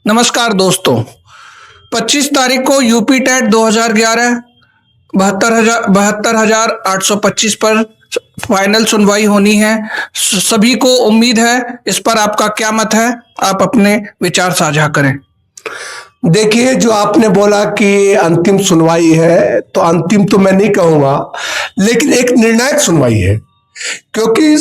नमस्कार दोस्तों। 25 तारीख को यूपी टेट 2011 72,825 पर फाइनल सुनवाई होनी है। सभी को उम्मीद है। इस पर आपका क्या मत है? आप अपने विचार साझा करें। देखिए, जो आपने बोला कि अंतिम सुनवाई है, तो अंतिम तो मैं नहीं कहूंगा, लेकिन एक निर्णायक सुनवाई है। क्योंकि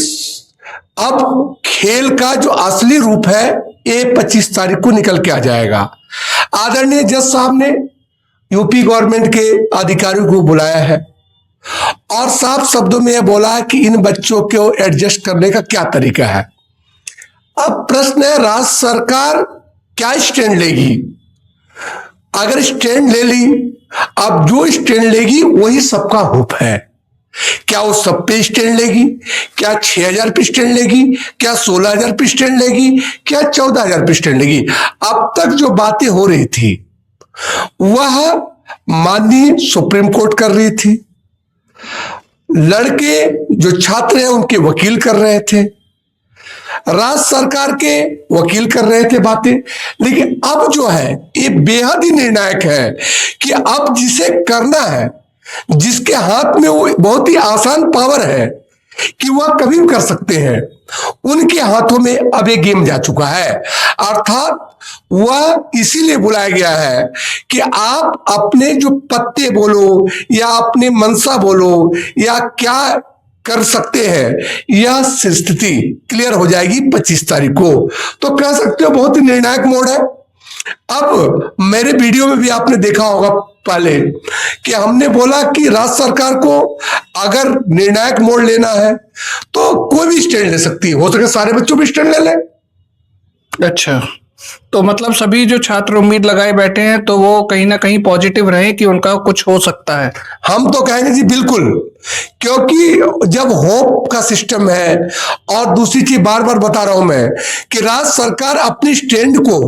अब खेल का जो असली रूप है ये 25 तारीख को निकल के आ जाएगा। आदरणीय जज साहब ने यूपी गवर्नमेंट के अधिकारियों को बुलाया है और साफ शब्दों में यह बोला है कि इन बच्चों को एडजस्ट करने का क्या तरीका है। अब प्रश्न है, राज्य सरकार क्या स्टैंड लेगी? अगर स्टैंड ले ली, अब जो स्टैंड लेगी वही सबका होप है। क्या वो सब पे स्टैंड लेगी? क्या 6,000 पे स्टैंड लेगी? क्या 16,000 पे स्टैंड लेगी? क्या 14,000 पे स्टैंड लेगी? अब तक जो बातें हो रही थी वह माननीय सुप्रीम कोर्ट कर रही थी, लड़के जो छात्र हैं उनके वकील कर रहे थे, राज्य सरकार के वकील कर रहे थे बातें। लेकिन अब जो है ये बेहद ही निर्णायक है कि अब जिसे करना है, जिसके हाथ में वो बहुत ही आसान पावर है कि वह कभी भी कर सकते हैं, उनके हाथों में अब ये गेम जा चुका है। अर्थात वह इसीलिए बुलाया गया है कि आप अपने जो पत्ते बोलो या अपने मनसा बोलो या क्या कर सकते हैं, यह स्थिति क्लियर हो जाएगी 25 तारीख को। तो कह सकते हो बहुत ही निर्णायक मोड़ है। अब मेरे वीडियो में भी आपने देखा होगा पहले कि हमने बोला कि राज्य सरकार को अगर निर्णायक मोड़ लेना है तो कोई भी स्टैंड ले सकती है, हो सके सारे बच्चों भी स्टैंड ले लें। अच्छा, तो मतलब सभी जो छात्र उम्मीद लगाए बैठे हैं तो वो कहीं ना कहीं पॉजिटिव रहे कि उनका कुछ हो सकता है। हम तो कहेंगे जी बिल्कुल, क्योंकि जब होप का सिस्टम है, और दूसरी चीज बार बार बता रहा हूं मैं कि राज्य सरकार अपनी स्टैंड को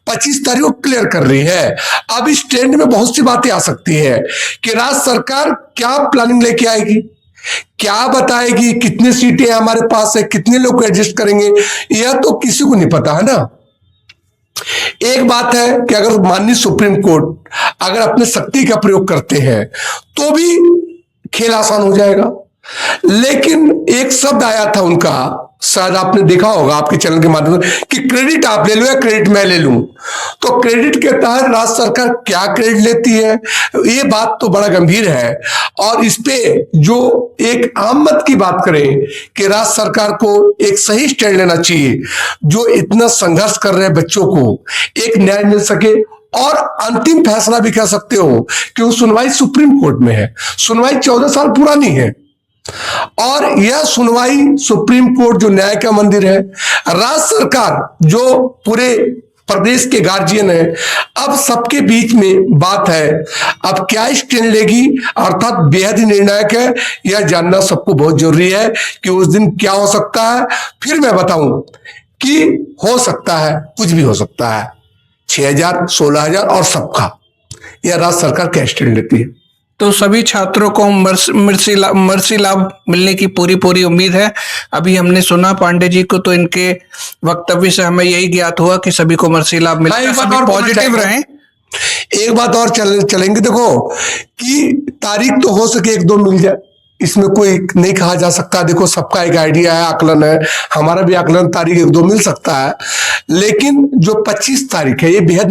25 तारीख को क्लियर कर रही है। अब इस स्टैंड में बहुत सी बातें आ सकती है कि राज्य सरकार क्या प्लानिंग लेके आएगी, क्या बताएगी, कितनी सीटें हमारे पास है, कितने लोग एडजस्ट करेंगे, यह तो किसी को नहीं पता है ना। एक बात है कि अगर माननीय सुप्रीम कोर्ट अगर अपने शक्ति का प्रयोग करते हैं तो भी खेल आसान हो जाएगा। लेकिन एक शब्द आया था उनका, शायद आपने देखा होगा आपके चैनल के माध्यम से, कि क्रेडिट आप ले लो या क्रेडिट मैं ले लूं। तो क्रेडिट के तहत राज्य सरकार क्या क्रेडिट लेती है, ये बात तो बड़ा गंभीर है। और इस पे जो एक आम मत की बात करें कि राज्य सरकार को एक सही स्टैंड लेना चाहिए, जो इतना संघर्ष कर रहे बच्चों को एक न्याय मिल सके। और अंतिम फैसला भी कह सकते हो कि वो सुनवाई सुप्रीम कोर्ट में है, सुनवाई 14 साल पुरानी है, और यह सुनवाई सुप्रीम कोर्ट जो न्याय का मंदिर है, राज्य सरकार जो पूरे प्रदेश के गार्जियन है, अब सबके बीच में बात है। अब क्या स्टैंड लेगी, अर्थात बेहद ही निर्णायक है। यह जानना सबको बहुत जरूरी है कि उस दिन क्या हो सकता है। फिर मैं बताऊं कि हो सकता है, कुछ भी हो सकता है, 6,000, 16,000 और सबका, यह राज्य सरकार क्या स्टैंड लेती है। तो सभी छात्रों को मर्सी लाभ मिलने की पूरी उम्मीद है। अभी हमने सुना पांडे जी को, तो इनके वक्तव्य से हमें यही ज्ञात हुआ कि सभी को मर्सी लाभ मिलेगा, सभी पॉजिटिव रहें। एक बात और चलेंगे, देखो कि तारीख तो हो सके 1-2 मिल जाए, इसमें कोई नहीं कहा जा सकता। देखो सबका एक आइडिया है, आकलन है, हमारा भी आकलन तारीख 1-2 मिल सकता है, लेकिन जो 25 तारीख है ये बेहद